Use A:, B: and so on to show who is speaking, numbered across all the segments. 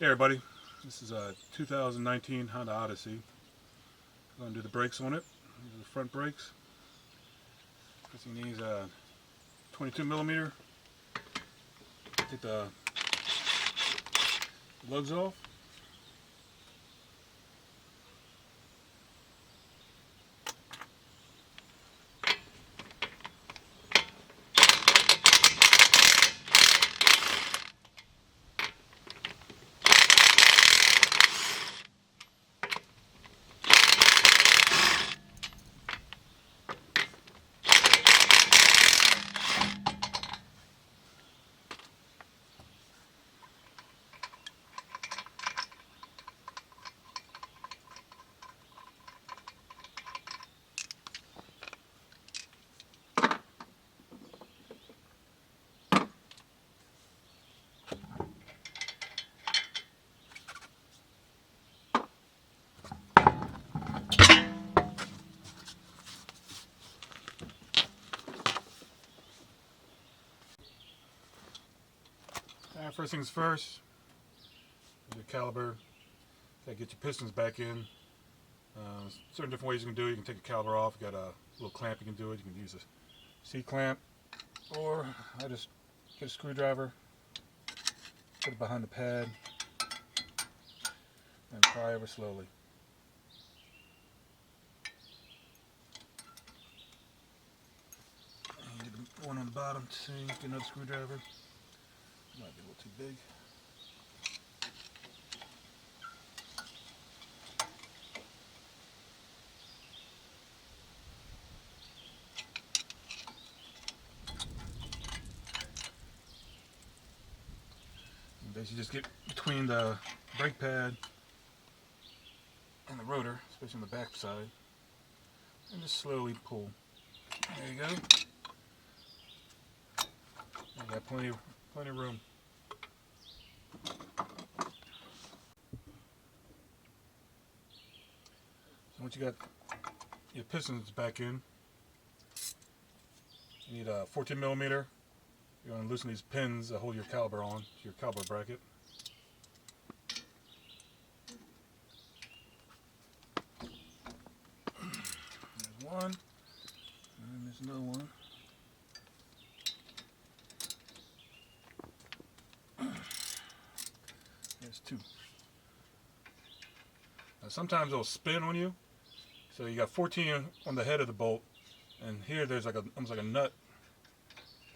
A: Hey everybody, this is a 2019 Honda Odyssey. I'm going to do the brakes on it. These are the front brakes. Pressing these 22 millimeter. Take the lugs off. First things first, your caliper. Gotta get your pistons back in. Certain different ways you can do it. You can take the caliper off. You got a little clamp you can do it. You can use a C-clamp, or I just get a screwdriver, put it behind the pad, and pry over slowly. And you get the one on the bottom too. Get another screwdriver. Might be a little too big. And basically just get between the brake pad and the rotor, especially on the back side, and just slowly pull. There you go. You got plenty of room. So once you got your pistons back in, you need a 14 millimeter. You're going to loosen these pins that hold your caliper on to your caliper bracket. There's one, and there's another one. There's two. Now sometimes it'll spin on you. So you got 14 on the head of the bolt, and here there's like almost like a nut.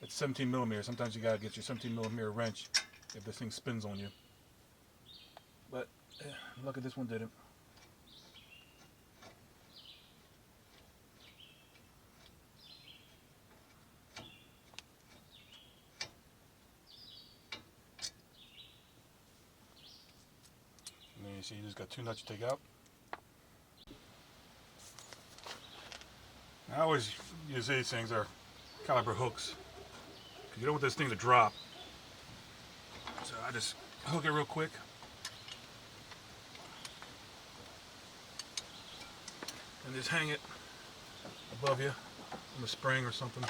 A: It's 17 millimeter. Sometimes you gotta get your 17 millimeter wrench if this thing spins on you. But look at this one didn't. And then you see you just got two nuts to take out. I always use these things, are caliper hooks. You don't want this thing to drop. So I just hook it real quick. And just hang it above you on a spring or something.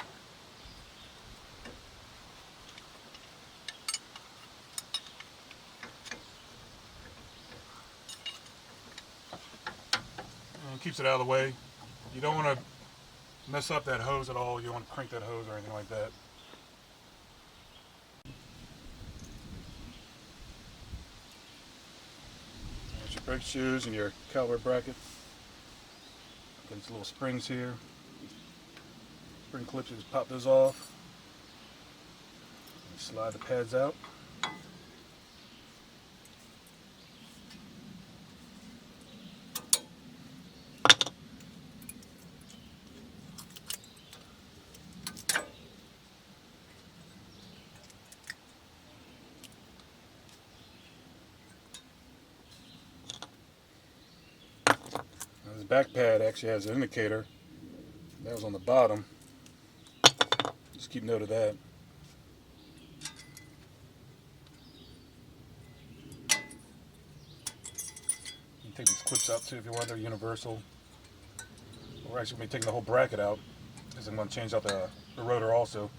A: And keeps it out of the way. You don't want to mess up that hose at all. You don't want to crank that hose or anything like that. There's your brake shoes and your caliper bracket. Got these little springs here. Spring clips, you just pop those off. And slide the pads out. This back pad actually has an indicator. That was on the bottom. Just keep note of that. You can take these clips out too if you want. They're universal. We're actually going to be taking the whole bracket out because I'm going to change out the rotor also.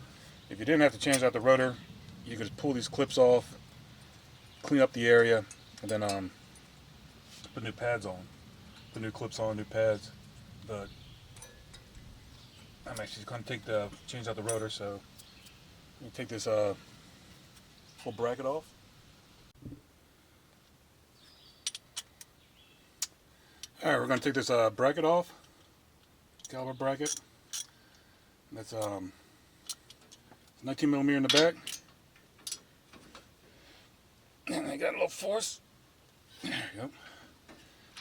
A: If you didn't have to change out the rotor, you could just pull these clips off, clean up the area, and then put new pads on, put new clips on, new pads. But I'm actually going to change out the rotor, so let me take this whole bracket off. Alright, we're going to take this bracket off, caliber bracket. That's 19 millimeter in the back. And I got a little force. There you go.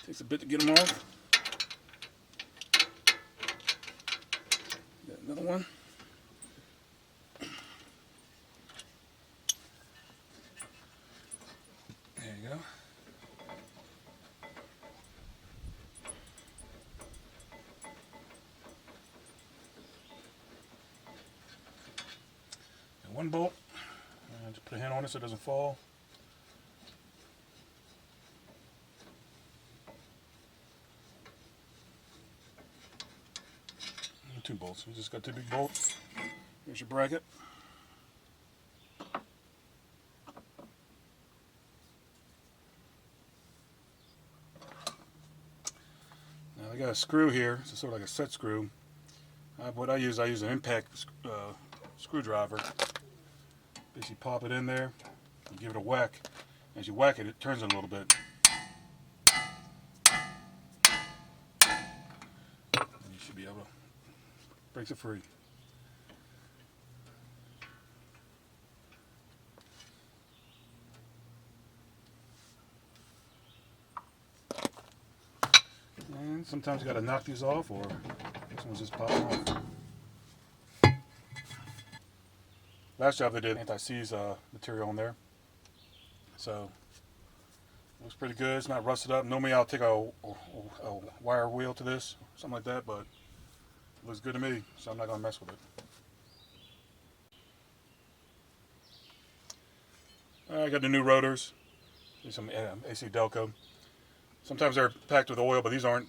A: Takes a bit to get them off. Got another one. There you go. Got one bolt. Just put a hand on it so it doesn't fall. And 2 bolts. You just got 2 big bolts. Here's your bracket. Now I got a screw here. It's sort of like a set screw. What I use an impact screwdriver. Basically pop it in there and give it a whack. As you whack it, it turns it a little bit. And you should be able to break it free. And sometimes you got to knock these off, or this one's just popping off. Last job they did anti-seize material on there, so looks pretty good. It's not rusted up. Normally I'll take a wire wheel to this, something like that, but it looks good to me, so I'm not gonna mess with it. I got the new rotors. There's some AC Delco. Sometimes they're packed with oil, but these aren't.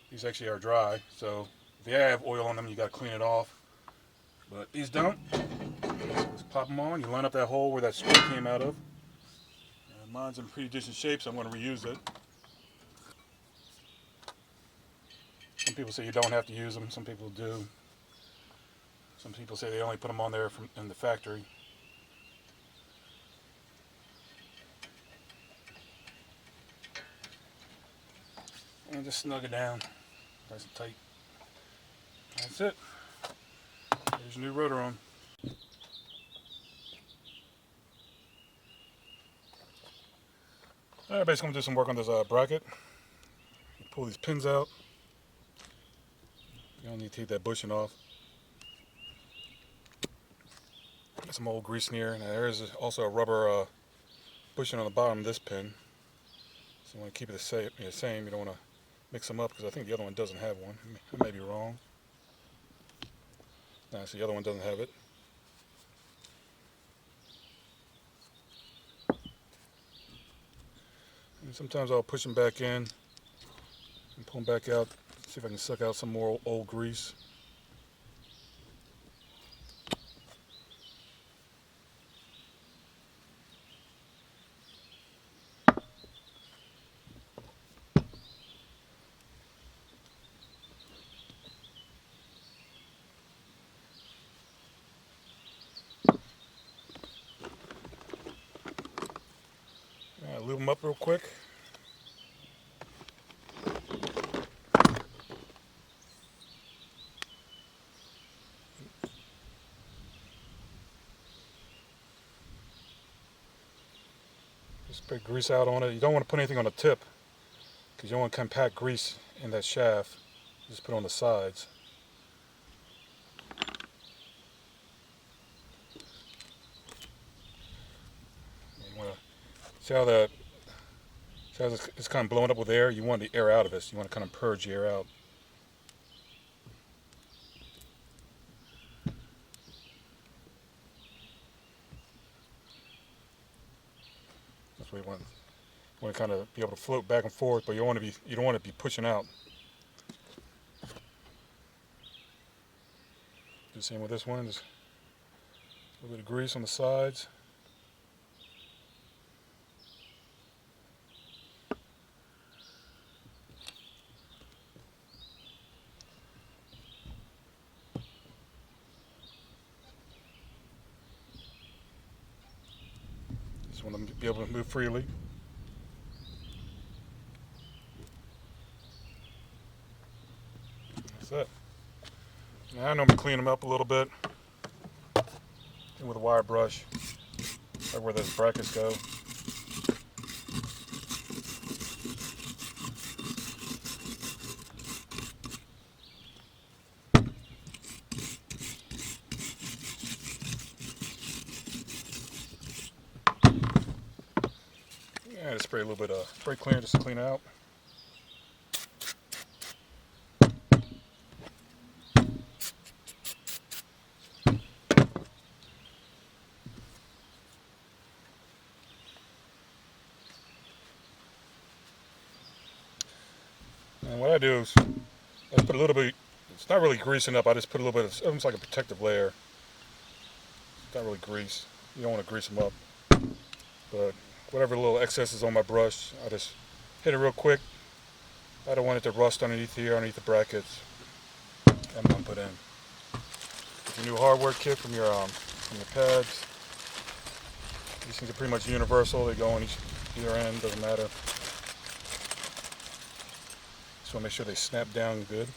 A: These actually are dry, so if they have oil on them, you got to clean it off. But these don't. Just pop them on. You line up that hole where that screw came out of. Mine's in pretty decent shape, so I'm going to reuse it. Some people say you don't have to use them. Some people do. Some people say they only put them on there in the factory. And just snug it down nice and tight. That's it. There's your new rotor on. Alright, basically I'm going to do some work on this bracket. Pull these pins out. You don't need to take that bushing off. Got some old grease in here. Now there is also a rubber bushing on the bottom of this pin. So you want to keep it the same. You don't want to mix them up because I think the other one doesn't have one. I may be wrong. No, so the other one doesn't have it. And sometimes I'll push them back in and pull them back out. See if I can suck out some more old grease. Lube them up real quick. Just put grease out on it. You don't want to put anything on the tip because you don't want compact grease in that shaft. Just put it on the sides. You want to see how it's kind of blowing up with air. You want the air out of it. You want to kind of purge the air out. That's what you want. You want to kind of be able to float back and forth, but you don't want to be pushing out. Do the same with this one. Just a little bit of grease on the sides. Just want to be able to move freely. That's it. Now I normally clean them up a little bit with a wire brush, right where those brackets go. Yeah, just spray a little bit of spray cleaner just to clean it out. And what I do is I just put a little bit, it's not really greasing up, I just put a little bit of, almost like a protective layer. It's not really grease. You don't want to grease them up. But whatever little excess is on my brush, I just hit it real quick. I don't want it to rust underneath here, underneath the brackets. I'm going to put in. Get your new hardware kit from your pads. These things are pretty much universal. They go on either end, doesn't matter. Just want to make sure they snap down good.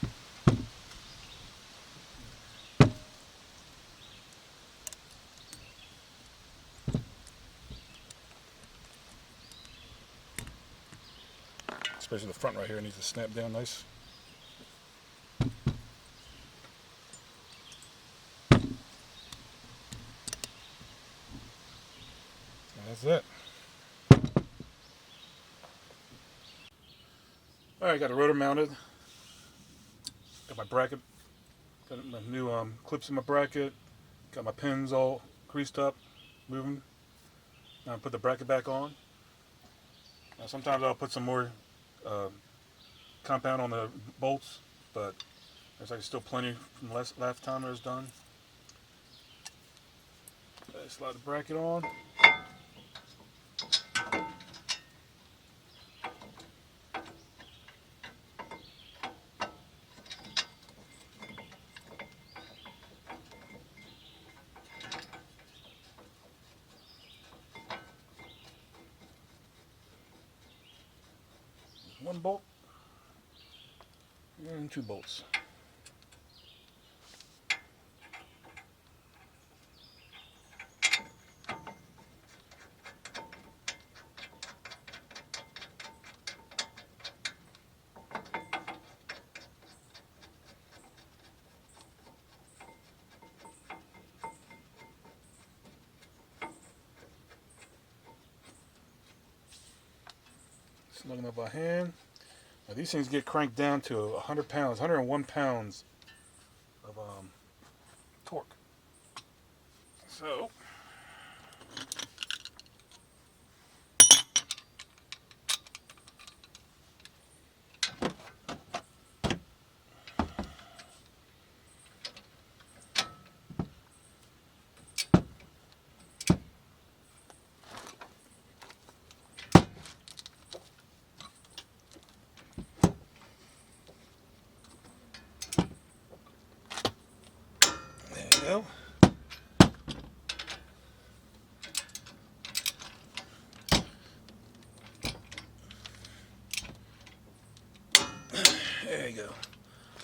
A: Especially the front right here needs to snap down nice. And that's it. Alright, got the rotor mounted. Got my bracket. Got my new clips in my bracket. Got my pins all greased up, moving. Now I put the bracket back on. Now sometimes I'll put some more compound on the bolts, but there's like still plenty from last time it was done. I slide the bracket on. One bolt and two bolts. Snug them up by hand. Now these things get cranked down to 100 pounds, 101 pounds of torque. So there you go. There you go.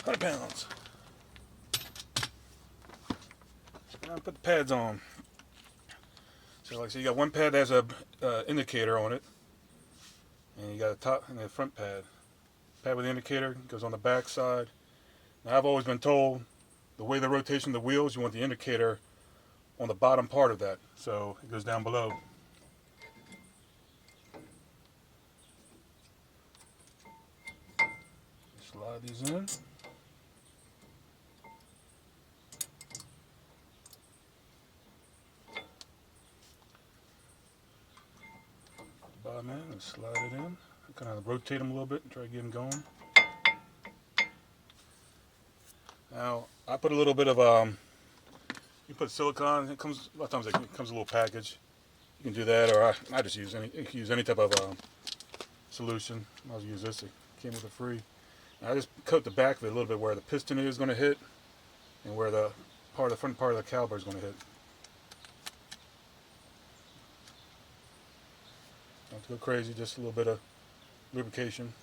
A: 100 pounds. Now put the pads on. So like I said, you got one pad that has a indicator on it, and you got a top and a front pad. Pad with the indicator goes on the back side. Now I've always been told the way the rotation of the wheels, you want the indicator on the bottom part of that, so it goes down below. Slide these in. Bottom end and slide it in. Kind of rotate them a little bit and try to get them going. Now I put a little bit of you put silicone. It comes a lot of times. It comes a little package. You can do that, or I just use any. You can use any type of solution. I'll use this. It came with it free. Now I just coat the back of it a little bit where the piston is going to hit, and where the front part of the caliper is going to hit. Don't have to go crazy, just a little bit of lubrication.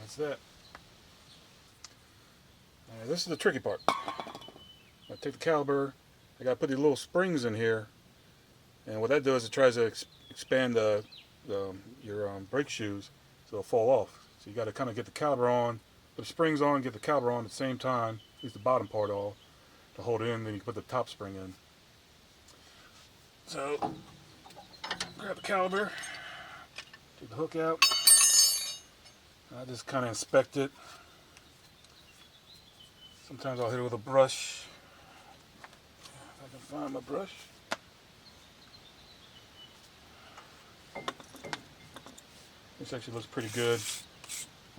A: That's that. This is the tricky part. I take the caliper. I got to put these little springs in here, and what that does is it tries to expand your brake shoes so it'll fall off. So you got to kind of get the caliper on, put the springs on, get the caliper on at the same time, at least the bottom part all, to hold it in. Then you can put the top spring in. So grab the caliper, take the hook out. I just kind of inspect it. Sometimes I'll hit it with a brush. If I can find my brush. This actually looks pretty good.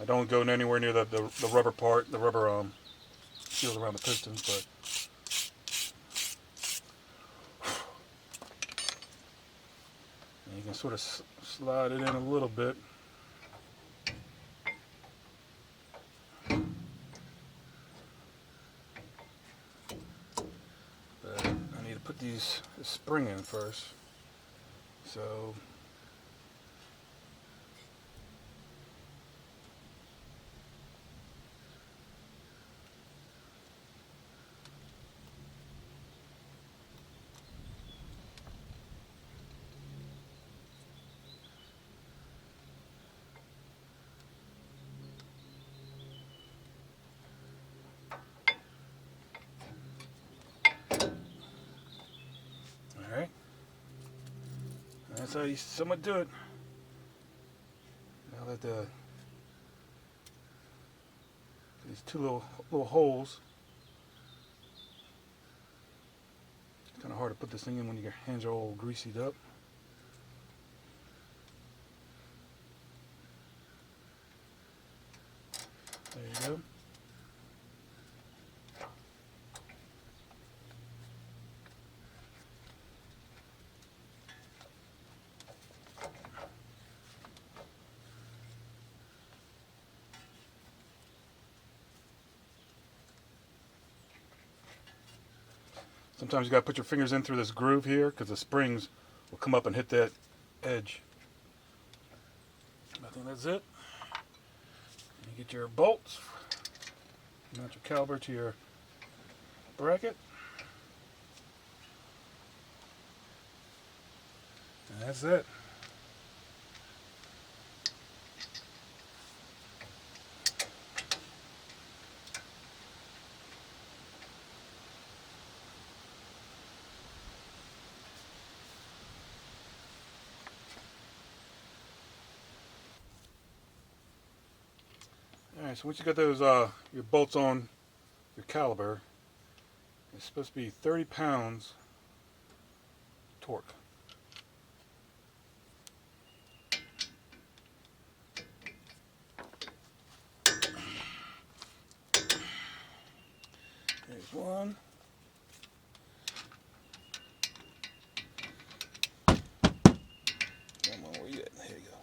A: I don't go anywhere near the rubber part, the rubber seals around the pistons, but and you can sort of slide it in a little bit. Put this spring in first. So that's how you somewhat do it. Now that these two little holes. It's kind of hard to put this thing in when your hands are all greasied up. There you go. Sometimes you got to put your fingers in through this groove here because the springs will come up and hit that edge. I think that's it. You get your bolts, mount your caliper to your bracket. And that's it. Alright, so once you got those your bolts on your caliper, it's supposed to be 30 pounds torque. There's one. Come on, where you at? There you go.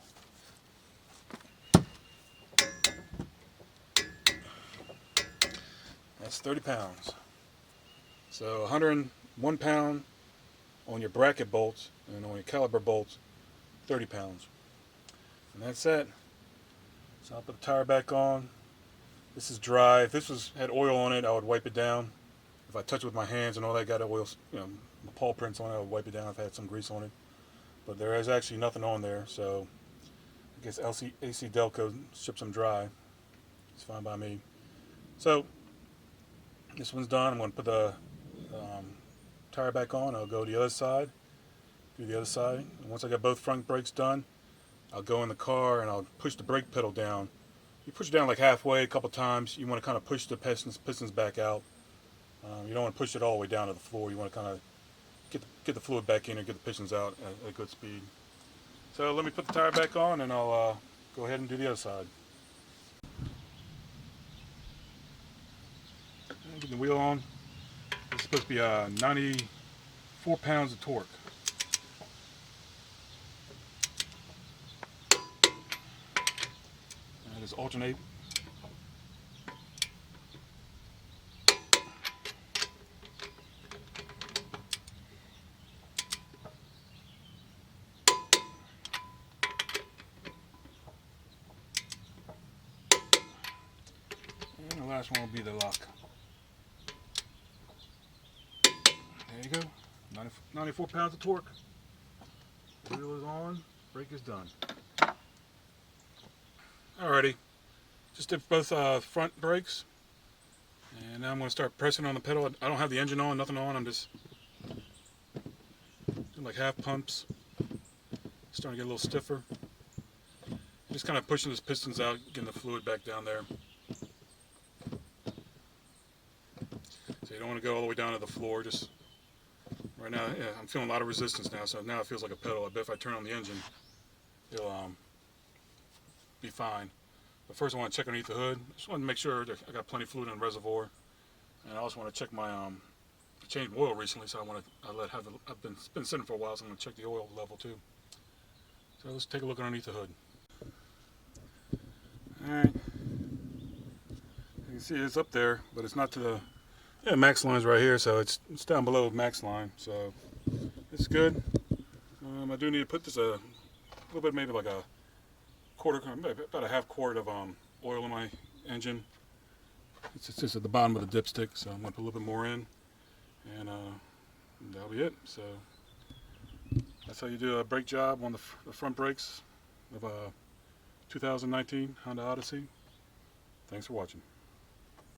A: That's 30 pounds. So 101 pound on your bracket bolts, and on your caliper bolts, 30 pounds. And that's it. So I'll put the tire back on. This is dry. If this had oil on it, I would wipe it down. If I touch it with my hands and all that got oil, the paw prints on it, I would wipe it down if I had some grease on it. But there is actually nothing on there, so I guess AC Delco ships them dry. It's fine by me. So this one's done. I'm going to put the tire back on. I'll go to the other side, do the other side. And once I got both front brakes done, I'll go in the car and I'll push the brake pedal down. You push it down like halfway a couple times. You want to kind of push the pistons back out. You don't want to push it all the way down to the floor. You want to kind of get the fluid back in and get the pistons out at a good speed. So let me put the tire back on and I'll go ahead and do the other side. Get the wheel on. It's supposed to be 94 pounds of torque. And just alternate. And the last one will be the lock. There you go. 94 pounds of torque. Wheel is on, brake is done. Alrighty, just did both front brakes. And now I'm going to start pressing on the pedal. I don't have the engine on, nothing on. I'm just doing like half pumps. Starting to get a little stiffer. Just kind of pushing those pistons out, getting the fluid back down there. So you don't want to go all the way down to the floor. Just right now, yeah, I'm feeling a lot of resistance now, so now it feels like a pedal. I bet if I turn on the engine, it'll be fine. But first I want to check underneath the hood. Just want to make sure that I got plenty of fluid in the reservoir. And I also want to check my, I changed oil recently, so I've been sitting for a while, so I'm going to check the oil level too. So let's take a look underneath the hood. Alright, you can see it's up there, but it's not to the max line's right here, so it's down below max line, so it's good. I do need to put this a little bit, maybe like a quarter, about a half quart of oil in my engine. It's just at the bottom of the dipstick, so I'm going to put a little bit more in, and that'll be it. So that's how you do a brake job on the front brakes of a 2019 Honda Odyssey. Thanks for watching.